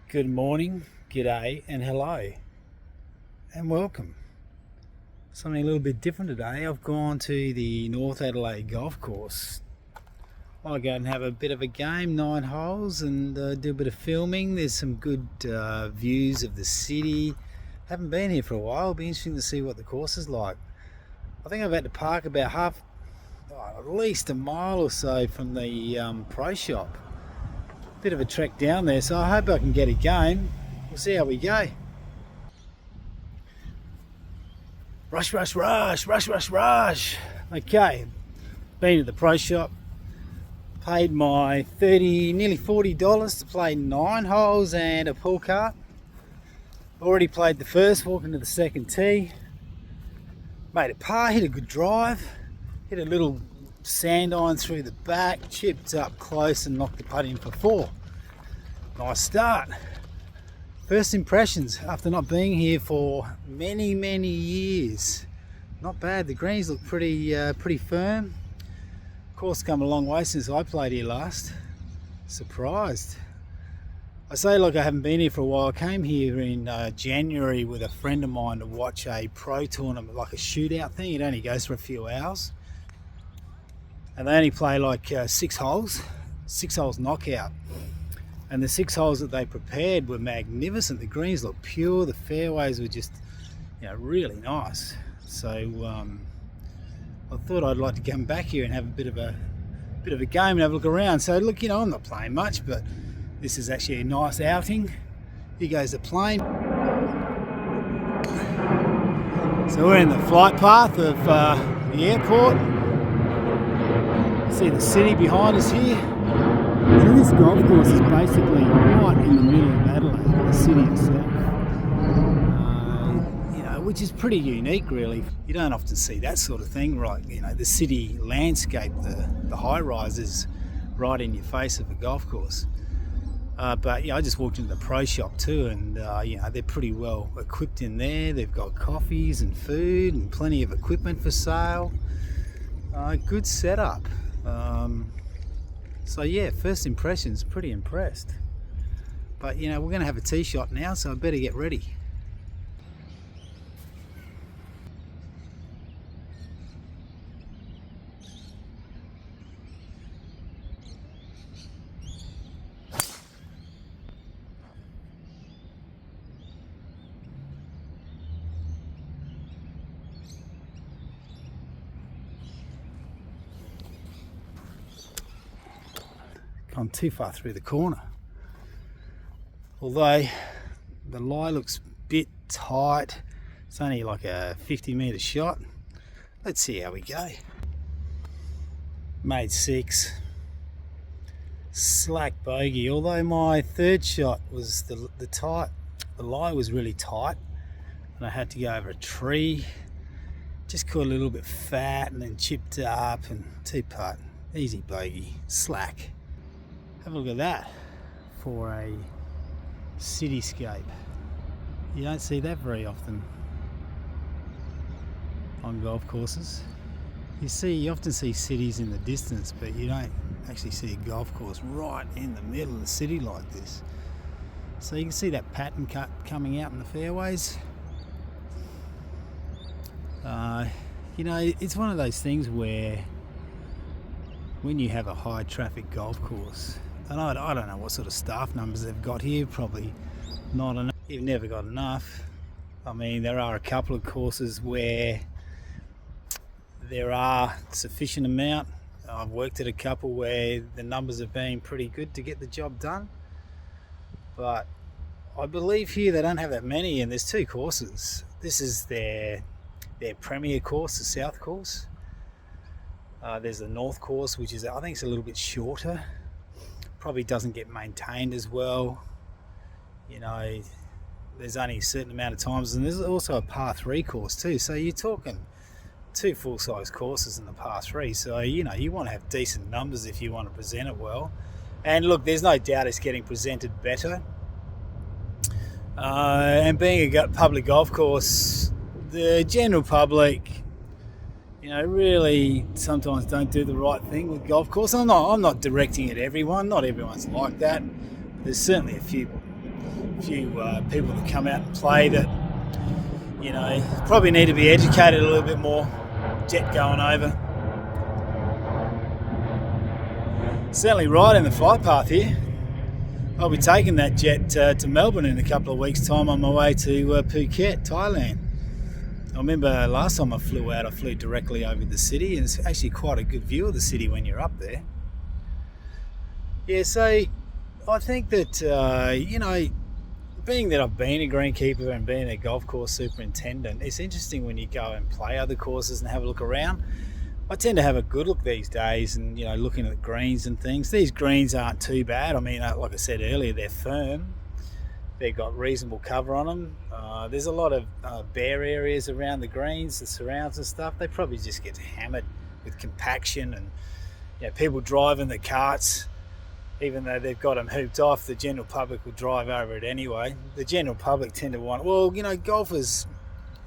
Good morning, g'day, and hello, and welcome. Something a little bit different today. I've gone to the North Adelaide golf course. I'll go and have a bit of a game, 9 holes, and do a bit of filming. There's some good views of the city. Haven't been here for a while. It'll be interesting to see what the course is like. I think I've had to park about at least a mile or so from the pro shop. Bit of a trek down there, so I hope I can get a game. We'll see how we go. Rush, rush, rush, rush, rush, rush. Okay, been at the pro shop, paid my nearly $40 to play 9 holes and a pull cart. Already played the first, walking to the second tee. Made a par, hit a good drive, hit a little sand iron through the back, chipped up close and knocked the putt in for 4. Nice start. First impressions after not being here for many years. Not bad. The greens look pretty firm. Course come a long way since I played here last. Surprised. I say like I haven't been here for a while. I came here in January with a friend of mine to watch a pro tournament, like a shootout thing. It only goes for a few hours. And they only play like 6 holes knockout. And the 6 holes that they prepared were magnificent. The greens looked pure, the fairways were just, really nice. So I thought I'd like to come back here and have a bit of a game and have a look around. So look, I'm not playing much, but this is actually a nice outing. Here goes the plane. So we're in the flight path of the airport. See the city behind us here. So this golf course is basically right in the middle of Adelaide, the city itself. Which is pretty unique, really. You don't often see that sort of thing, right? The city landscape, the high rises right in your face of a golf course. But I just walked into the pro shop too, and they're pretty well equipped in there. They've got coffees and food and plenty of equipment for sale. Good setup. So yeah, first impressions, pretty impressed. But we're going to have a tee shot now, so I better get ready. Gone too far through the corner. Although the lie looks a bit tight. It's only like a 50-metre shot. Let's see how we go. Made 6. Slack bogey. Although my third shot was the lie was really tight, and I had to go over a tree. Just caught a little bit fat and then chipped up and 2-putt. Easy bogey. Slack. Have a look at that for a cityscape. You don't see that very often on golf courses. You often see cities in the distance, but you don't actually see a golf course right in the middle of the city like this. So you can see that pattern cut coming out in the fairways. It's one of those things where when you have a high traffic golf course, and I don't know what sort of staff numbers they've got here, probably not enough. You've never got enough. I mean, there are a couple of courses where there are sufficient amount. I've worked at a couple where the numbers have been pretty good to get the job done. But I believe here they don't have that many, and there's 2 courses. This is their premier course, the south course. There's the north course, which is, I think it's a little bit shorter. Probably doesn't get maintained as well. There's only a certain amount of times, and there's also a par 3 course too. So you're talking 2 full-size courses in the par 3. So you want to have decent numbers if you want to present it well. And look, there's no doubt it's getting presented better. And being a public golf course, the general public, really sometimes don't do the right thing with golf course. I'm not directing at everyone. Not everyone's like that. There's certainly a few a few people that come out and play that, you know, probably need to be educated a little bit more. Jet going over. Certainly right in the flight path here. I'll be taking that jet to Melbourne in a couple of weeks' time on my way to Phuket, Thailand. I remember last time I flew out, I flew directly over the city, and it's actually quite a good view of the city when you're up there. Yeah, so I think that, you know, being that I've been a greenkeeper and being a golf course superintendent, it's interesting when you go and play other courses and have a look around. I tend to have a good look these days and, you know, looking at the greens and things. These greens aren't too bad. I mean, like I said earlier, they're firm. They've got reasonable cover on them. There's a lot of bare areas around the greens, the surrounds and stuff. They probably just get hammered with compaction and, you know, people driving the carts, even though they've got them hooped off, the general public will drive over it anyway. The general public tend to want, well, you know, golfers,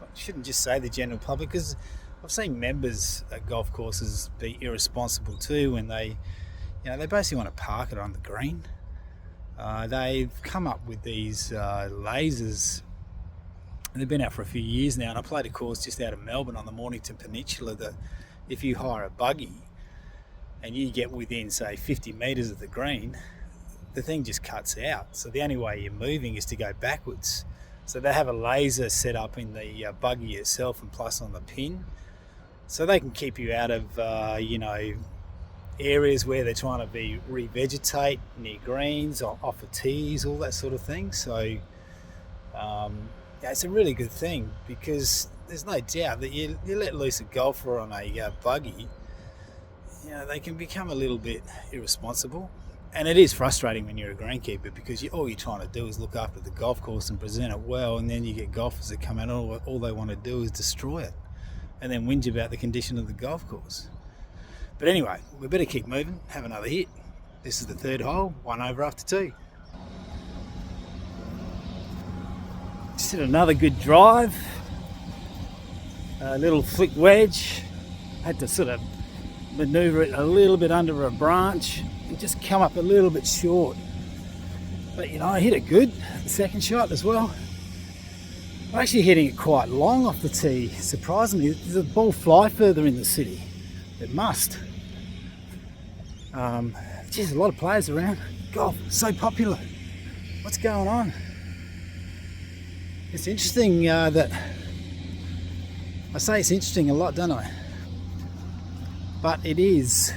I shouldn't just say the general public, because I've seen members at golf courses be irresponsible too when they, you know, they basically want to park it on the green. They've come up with these lasers, and they've been out for a few years now, and I played a course just out of Melbourne on the Mornington Peninsula that if you hire a buggy and you get within, say, 50 metres of the green, the thing just cuts out. So the only way you're moving is to go backwards. So they have a laser set up in the buggy itself and plus on the pin. So they can keep you out of, you know, areas where they're trying to revegetate near greens or off of tees, all that sort of thing. So yeah, it's a really good thing, because there's no doubt that you let loose a golfer on a buggy, you know, they can become a little bit irresponsible. And it is frustrating when you're a greenkeeper, because all you're trying to do is look after the golf course and present it well, and then you get golfers that come out and all they want to do is destroy it and then whinge about the condition of the golf course. But anyway, we better keep moving, have another hit. This is the third hole, 1 over after 2. Just hit another good drive, a little flick wedge. Had to sort of manoeuvre it a little bit under a branch and just come up a little bit short. But, you know, I hit it good, the second shot as well. I'm actually hitting it quite long off the tee, surprisingly. Does the ball fly further in the city? It must. Geez, a lot of players around. Golf, so popular. What's going on? It's interesting that... I say it's interesting a lot, don't I? But it is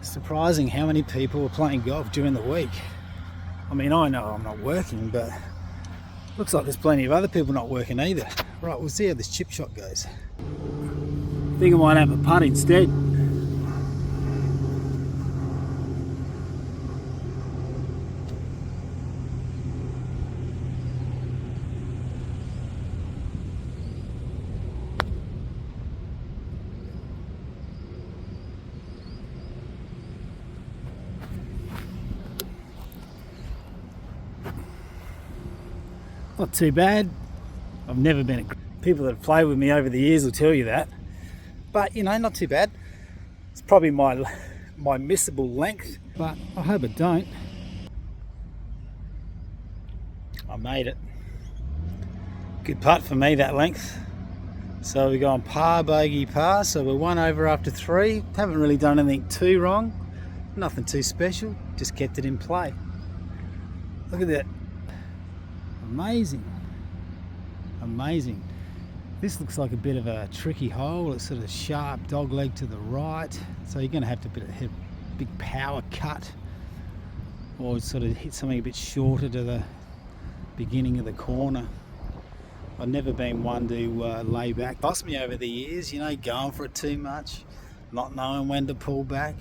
surprising how many people are playing golf during the week. I mean, I know I'm not working, but looks like there's plenty of other people not working either. Right, we'll see how this chip shot goes. I think I might have a putt instead. Not too bad. I've never been people that have played with me over the years will tell you that. But, you know, not too bad. It's probably my missable length, but I hope it don't. I made it. Good putt for me, that length. So we're going par, bogey, par. So we're 1 over after 3. Haven't really done anything too wrong. Nothing too special. Just kept it in play. Look at that. Amazing. Amazing. This looks like a bit of a tricky hole. It's sort of sharp dog leg to the right. So you're going to have to hit a big power cut, or sort of hit something a bit shorter to the beginning of the corner. I've never been one to lay back. Lost me over the years, you know, going for it too much, not knowing when to pull back.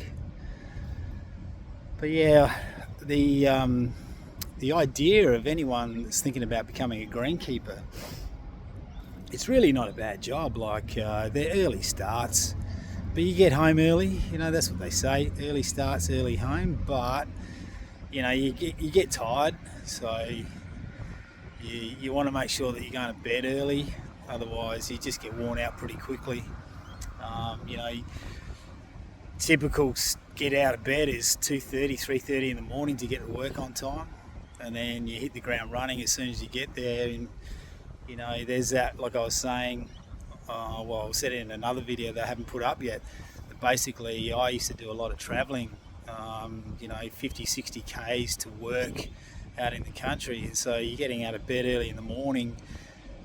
But yeah, the idea of anyone that's thinking about becoming a greenkeeper, it's really not a bad job. Like they're early starts, but you get home early. You know, that's what they say: early starts, early home. But you know, you get tired, so you want to make sure that you're going to bed early. Otherwise, you just get worn out pretty quickly. You know, typical get out of bed is 2:30, 3:30 in the morning to get to work on time. and then you hit the ground running as soon as you get there. And you know, there's that, like I was saying, well, I'll set it in another video that I haven't put up yet, but basically I used to do a lot of travelling, you know, 50, 60 Ks to work out in the country, and so you're getting out of bed early in the morning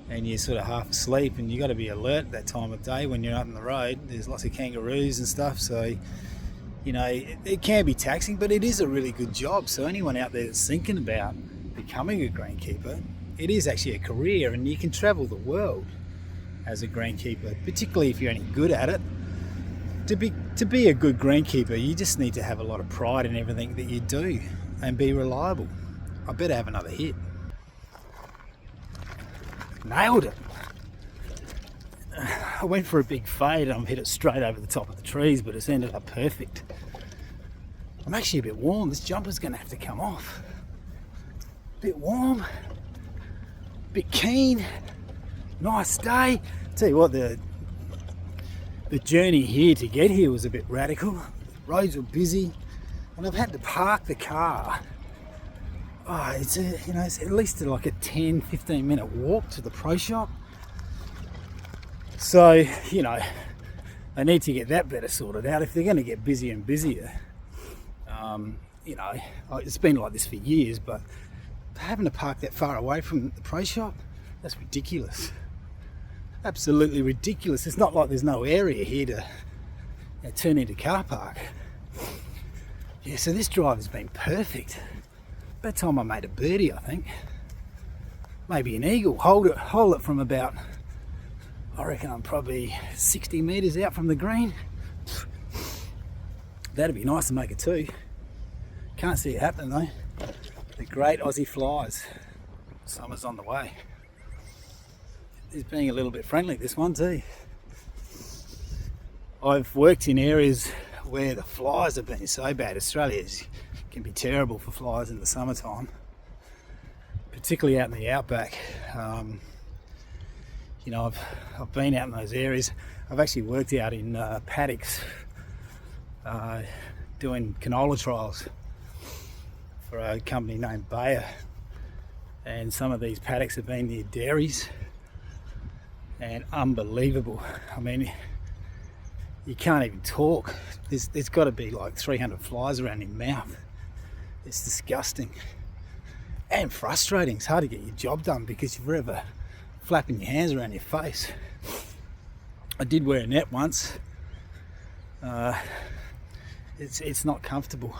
and you're sort of half asleep, and you got to be alert at that time of day when you're out on the road. There's lots of kangaroos and stuff, so you know, it can be taxing, but it is a really good job. So anyone out there that's thinking about becoming a greenkeeper, it is actually a career, and you can travel the world as a greenkeeper, particularly if you're any good at it. To be a good greenkeeper, you just need to have a lot of pride in everything that you do and be reliable. I better have another hit. Nailed it. I went for a big fade and I've hit it straight over the top of the trees, but it's ended up perfect. I'm actually a bit warm. This jumper's going to have to come off. Bit warm, bit keen, nice day. Tell you what, the journey here to get here was a bit radical. The roads were busy, and I've had to park the car. Oh, it's at least like a 10-15 minute walk to the pro shop. So, you know, they need to get that better sorted out if they're going to get busier and busier. You know, it's been like this for years, but having to park that far away from the pro shop, that's ridiculous. Absolutely ridiculous. It's not like there's no area here to turn into car park. Yeah, so this drive has been perfect. About time I made a birdie, I think. Maybe an eagle. Hold it from about, I reckon I'm probably 60 metres out from the green. That'd be nice to make it too. Can't see it happening though. The great Aussie flies. Summer's on the way. It's being a little bit friendly, this one too. I've worked in areas where the flies have been so bad. Australia can be terrible for flies in the summertime, particularly out in the outback. You know, I've been out in those areas. I've actually worked out in paddocks doing canola trials for a company named Bayer, and some of these paddocks have been near dairies, and unbelievable. I mean, you can't even talk. There's got to be like 300 flies around your mouth. It's disgusting and frustrating. It's hard to get your job done because you're forever flapping your hands around your face. I did wear a net once. It's not comfortable.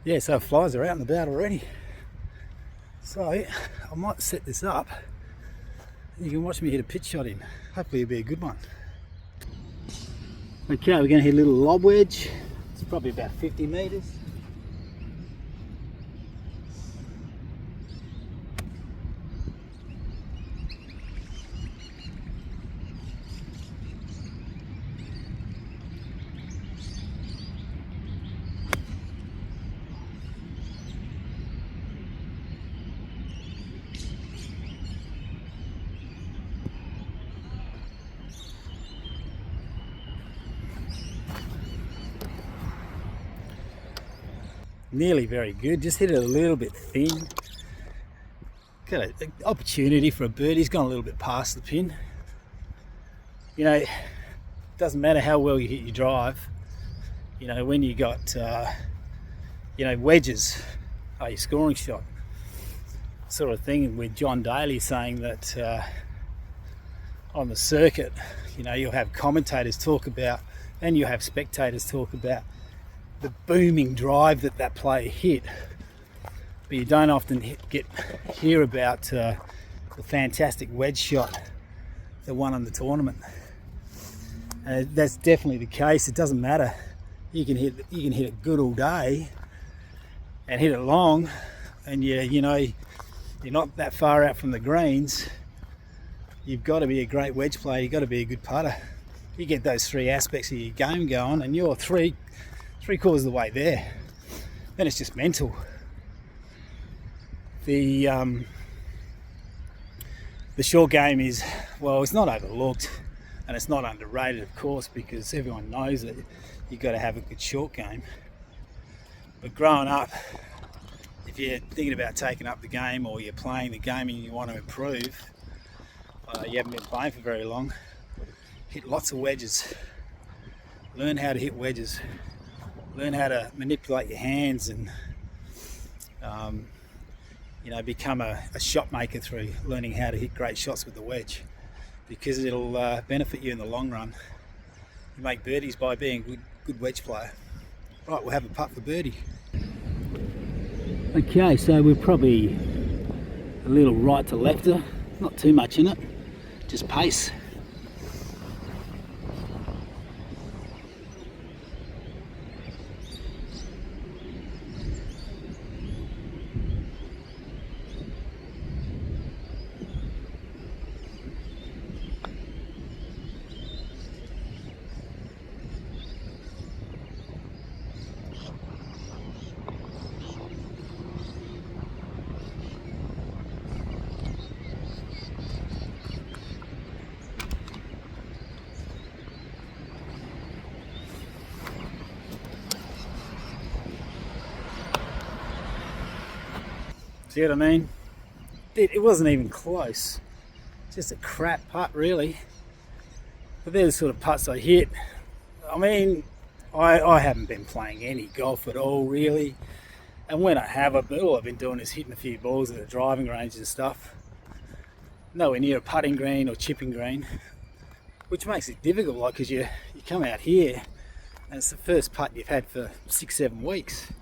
Yeah, so flies are out and about already. So I might set this up. You can watch me hit a pitch shot in. Hopefully it'll be a good one. Okay, we're going to hit a little lob wedge. It's probably about 50 metres. Nearly very good, just hit it a little bit thin. Got an opportunity for a birdie. He's gone a little bit past the pin. You know, it doesn't matter how well you hit your drive. You know, when you got, you know, wedges are your scoring shot sort of thing, with John Daly saying that on the circuit, you know, you'll have commentators talk about, and you have spectators talk about the booming drive that player hit, but you don't often hear about the fantastic wedge shot that won in the tournament. That's definitely the case. It doesn't matter. You can hit it good all day and hit it long, and you know, you're not that far out from the greens. You've got to be a great wedge player. You've got to be a good putter. You get those three aspects of your game going, and you're three quarters of the way there. Then it's just mental. The short game is, well, it's not overlooked and it's not underrated, of course, because everyone knows that you've got to have a good short game. But growing up, if if you're thinking about taking up the game, or you're playing the game and you want to improve, you haven't been playing for very long, hit lots of wedges. Learn how to hit wedges. Learn how to manipulate your hands and become a shot maker through learning how to hit great shots with the wedge, because it'll benefit you in the long run. You make birdies by being a good wedge player. Right, we'll have a putt for birdie. Okay, so we're probably a little right to lefter, not too much in it, just pace. See what I mean? It wasn't even close. Just a crap putt, really. But they're the sort of putts I hit. I mean, I haven't been playing any golf at all, really. And when I have, all I've been doing is hitting a few balls at the driving range and stuff. Nowhere near a putting green or chipping green, which makes it difficult, like, because you come out here and it's the first putt you've had for 6-7 weeks,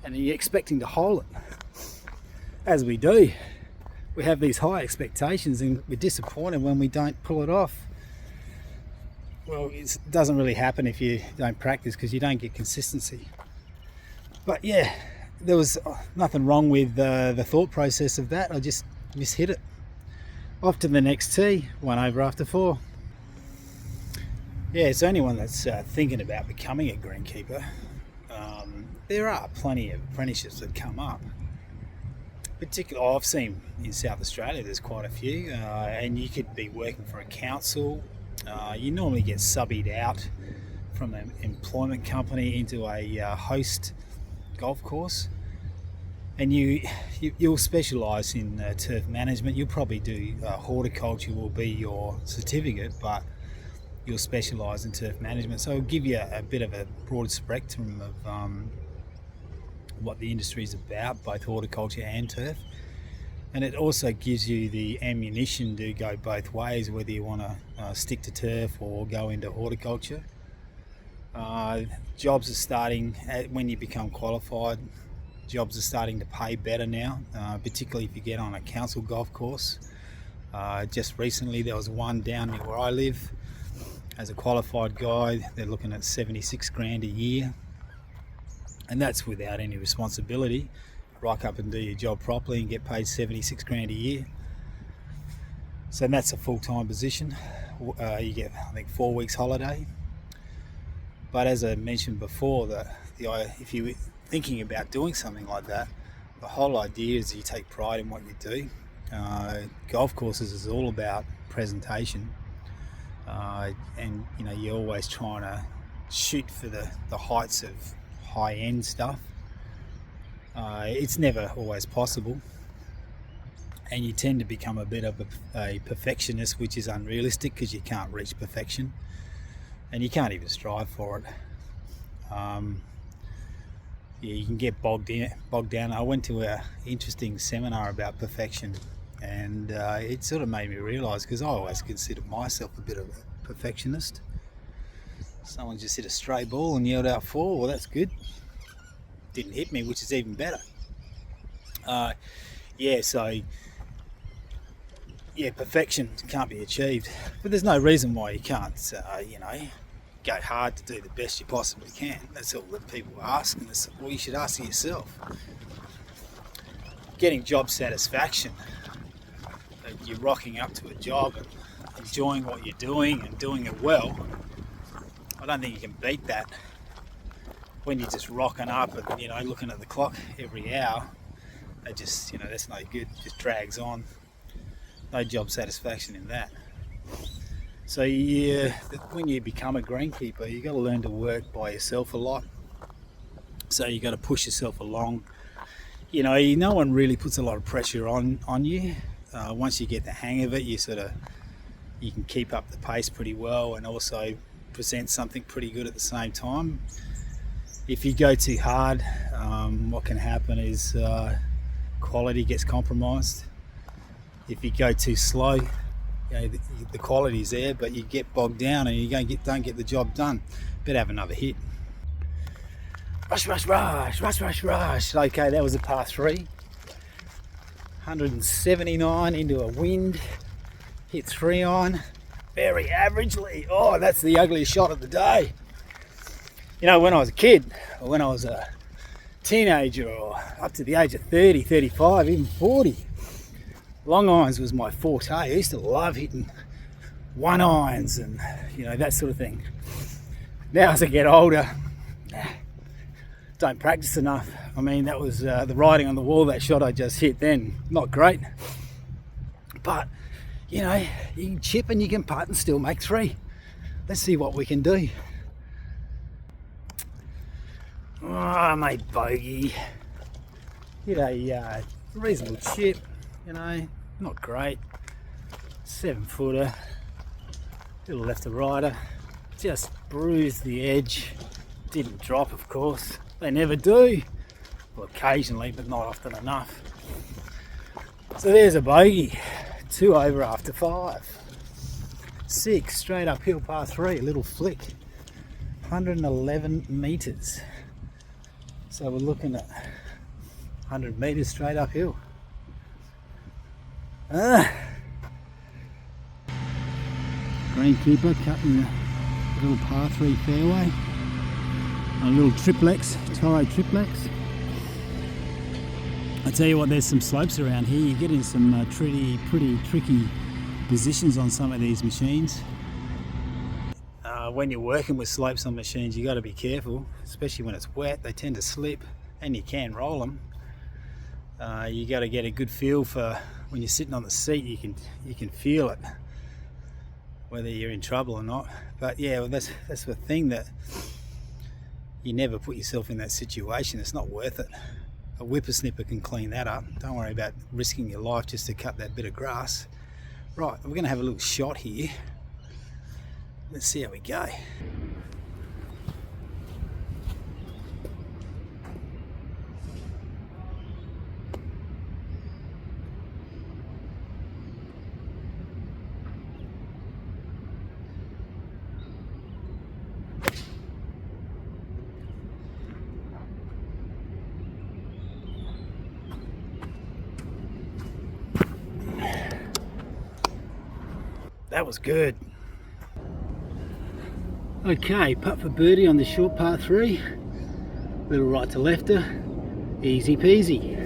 and you're expecting to hole it. As we do, we have these high expectations and we're disappointed when we don't pull it off. Well, it doesn't really happen if you don't practice, because you don't get consistency. But yeah, there was nothing wrong with the thought process of that. I just mishit it. Off to the next tee, 1 over after 4. Yeah, so anyone that's thinking about becoming a greenkeeper, there are plenty of apprenticeships that come up. Particularly, I've seen in South Australia there's quite a few, and you could be working for a council. You normally get subbied out from an employment company into a host golf course, and you'll specialise in turf management. You'll probably do horticulture will be your certificate, but you'll specialise in turf management. So it'll give you a bit of a broad spectrum of what the industry is about, both horticulture and turf. And it also gives you the ammunition to go both ways, whether you want to stick to turf or go into horticulture. Jobs are starting, when you become qualified, jobs are starting to pay better now, particularly if you get on a council golf course. Just recently there was one down near where I live. As a qualified guy, they're looking at 76 grand a year. And that's without any responsibility. Rock up and do your job properly and get paid 76 grand a year. So that's a full-time position. You get, I think, 4 weeks holiday. But as I mentioned before, if you're thinking about doing something like that, the whole idea is you take pride in what you do. Golf courses is all about presentation, and you're always trying to shoot for the heights of high-end stuff. It's never always possible, and you tend to become a bit of a perfectionist, which is unrealistic because you can't reach perfection and you can't even strive for it. You can get bogged down. I went to an interesting seminar about perfection, and it sort of made me realise, because I always considered myself a bit of a perfectionist. Someone just hit a stray ball and yelled out 4. Well, that's good. Didn't hit me, which is even better. Perfection can't be achieved, but there's no reason why you can't, go hard to do the best you possibly can. That's all that people ask, and that's all you should ask yourself. Getting job satisfaction, that you're rocking up to a job and enjoying what you're doing and doing it well, I don't think you can beat that. When you're just rocking up and looking at the clock every hour, that just that's no good. It just drags on. No job satisfaction in that. So when you become a greenkeeper, you got to learn to work by yourself a lot. So you got to push yourself along. you know, no one really puts a lot of pressure on you. Once you get the hang of it, you can keep up the pace pretty well and also present something pretty good at the same time. If you go too hard, what can happen is quality gets compromised. If you go too slow, you know, the quality's there, but you get bogged down and you don't get the job done. Better have another hit. Rush, rush, rush, rush, rush, rush. Okay, that was a par 3. 179 into a wind. Hit 3 on. Very averagely. Oh, that's the ugliest shot of the day. You know, when I was a kid, or when I was a teenager, or up to the age of 30, 35, even 40, long irons was my forte. I used to love hitting 1 irons and, you know, that sort of thing. Now as I get older, don't practice enough. I mean, that was the writing on the wall, that shot I just hit then. Not great. But, you know, you can chip and you can putt and still make 3. Let's see what we can do. Oh, I made bogey. Hit a reasonable chip, you know, not great. 7-footer, little left to righter, just bruised the edge. Didn't drop, of course. They never do. Well, occasionally, but not often enough. So there's a bogey. 2 over after 5. 6 straight uphill par 3, a little flick. 111 metres. So we're looking at 100 metres straight uphill. Greenkeeper cutting a little par 3 fairway. A little triplex, Toro triplex. I tell you what, there's some slopes around here. You get in some pretty tricky positions on some of these machines. When you're working with slopes on machines, you got to be careful, especially when it's wet. They tend to slip, and you can roll them. You got to get a good feel for when you're sitting on the seat. You can feel it, whether you're in trouble or not. But yeah, well, that's the thing, that you never put yourself in that situation. It's not worth it. A whippersnipper can clean that up. Don't worry about risking your life just to cut that bit of grass. Right, we're going to have a little shot here. Let's see how we go. That was good. Okay, putt for birdie on the short par 3. Little right to lefter. Easy peasy.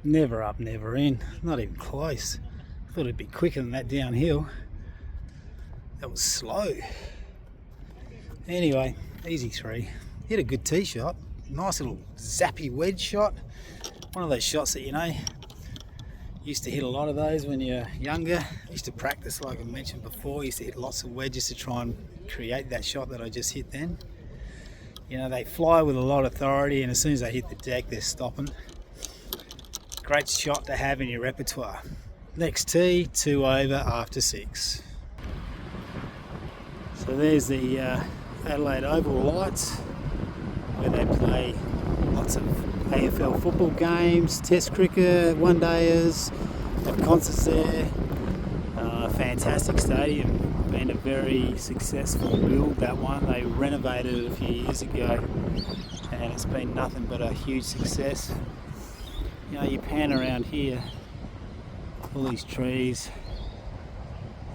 Never up, never in. Not even close. Thought it'd be quicker than that downhill. That was slow. Anyway, easy 3. Hit a good tee shot. Nice little zappy wedge shot. One of those shots that, you know, used to hit a lot of those when you're younger. Used to practice, like I mentioned before. Used to hit lots of wedges to try and create that shot that I just hit then. You know, they fly with a lot of authority, and as soon as they hit the deck, they're stopping. Great shot to have in your repertoire. Next tee, 2 over after 6. So there's the Adelaide Oval lights, where they play lots of AFL football games, test cricket, one-dayers, have concerts there. Fantastic stadium. Been a very successful build, that one. They renovated it a few years ago, and it's been nothing but a huge success. You know, you pan around here, All these trees.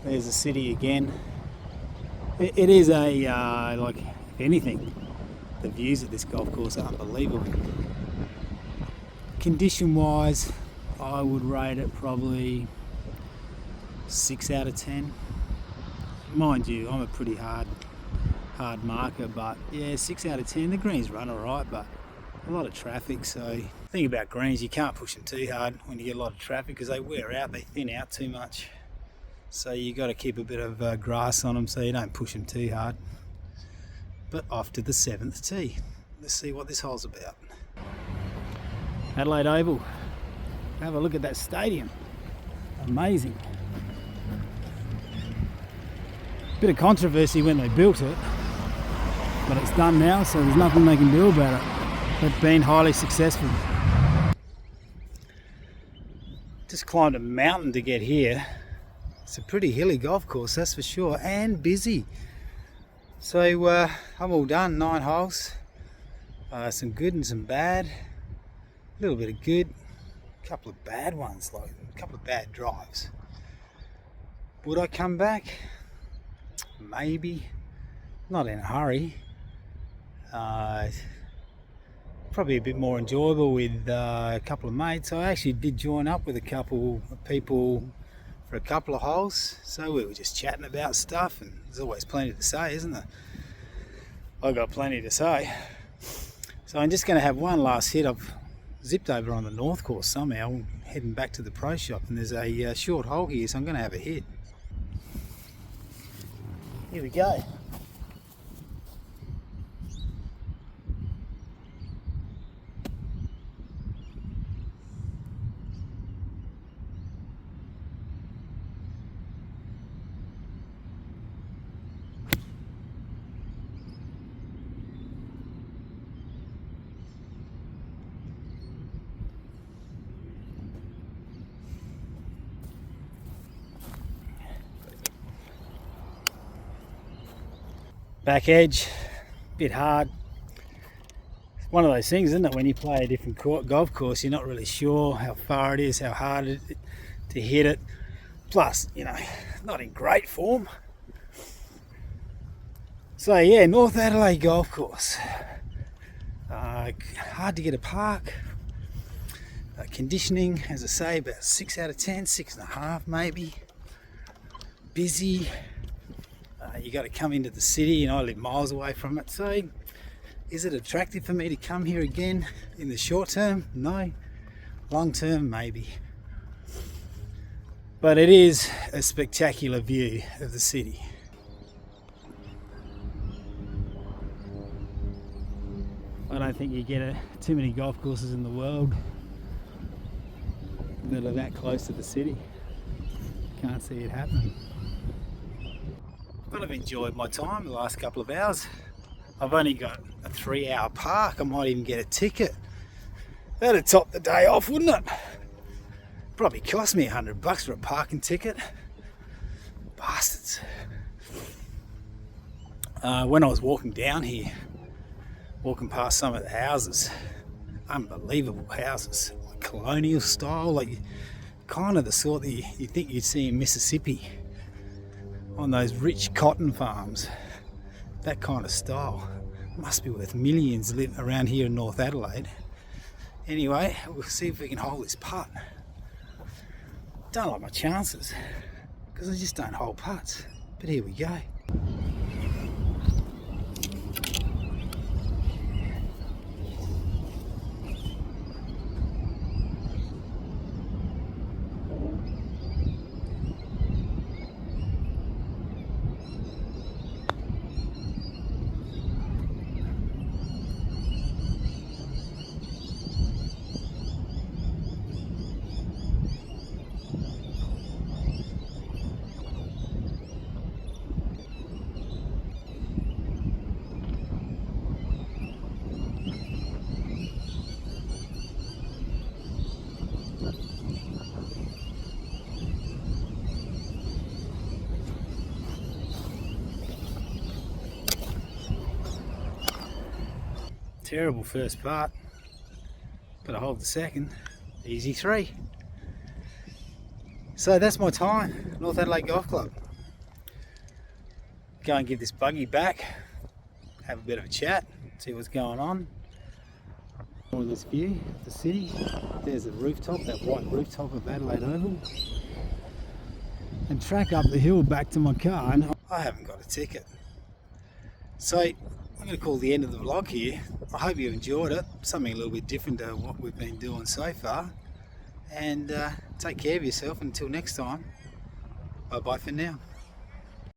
There's the city again. It is a, like, if anything, the views at this golf course are unbelievable. Condition wise, I would rate it probably 6 out of 10. Mind you, I'm a pretty hard marker, but yeah, 6 out of 10. The greens run alright, but a lot of traffic. So the thing about greens, you can't push them too hard when you get a lot of traffic because they wear out, they thin out too much. So you got to keep a bit of grass on them so you don't push them too hard. But off to the 7th tee. Let's see what this hole's about. Adelaide Oval. Have a look at that stadium. Amazing. Bit of controversy when they built it, but it's done now, so there's nothing they can do about it. They've been highly successful. Just climbed a mountain to get here. It's a pretty hilly golf course, that's for sure, and busy. So I'm all done, 9 holes. Some good and some bad. A little bit of good, a couple of bad ones, like a couple of bad drives. Would I come back? Maybe. Not in a hurry. Probably a bit more enjoyable with a couple of mates. I actually did join up with a couple of people for a couple of holes, so we were just chatting about stuff, and there's always plenty to say, isn't there? I've got plenty to say. So I'm just going to have one last hit. I've zipped over on the north course somehow. I'm heading back to the pro shop, and there's a short hole here, so I'm going to have a hit. Here we go. Back edge, bit hard. It's one of those things, isn't it? When you play a different golf course, you're not really sure how far it is, how hard it is to hit it. Plus, you know, not in great form. So yeah, North Adelaide golf course. Hard to get a park. Conditioning, as I say, about 6 out of 10, 6.5 maybe. Busy. You got to come into the city, and I live miles away from it. So is it attractive for me to come here again in the short term? No. Long term, maybe. But it is a spectacular view of the city. I don't think you get too many golf courses in the world that are that close to the city. Can't see it happening. But I've enjoyed my time the last couple of hours. I've only got a 3-hour park. I might even get a ticket. That'd top the day off, wouldn't it? Probably cost me $100 for a parking ticket. Bastards. When I was walking down here, walking past some of the houses, unbelievable houses, like colonial style, like kind of the sort that you think you'd see in Mississippi on those rich cotton farms. That kind of style. Must be worth millions around here in North Adelaide. Anyway, we'll see if we can hold this putt. Don't like my chances because I just don't hold putts, but here we go. Terrible first part, but I hold the second. Easy 3. So that's my time, North Adelaide Golf Club. Go and give this buggy back, have a bit of a chat, see what's going on. On this view of the city, there's the rooftop, that white rooftop of Adelaide Oval. And track up the hill back to my car, and I haven't got a ticket. So I'm going to call the end of the vlog here. I hope you enjoyed it, something a little bit different to what we've been doing so far. And take care of yourself until next time. Bye bye for now.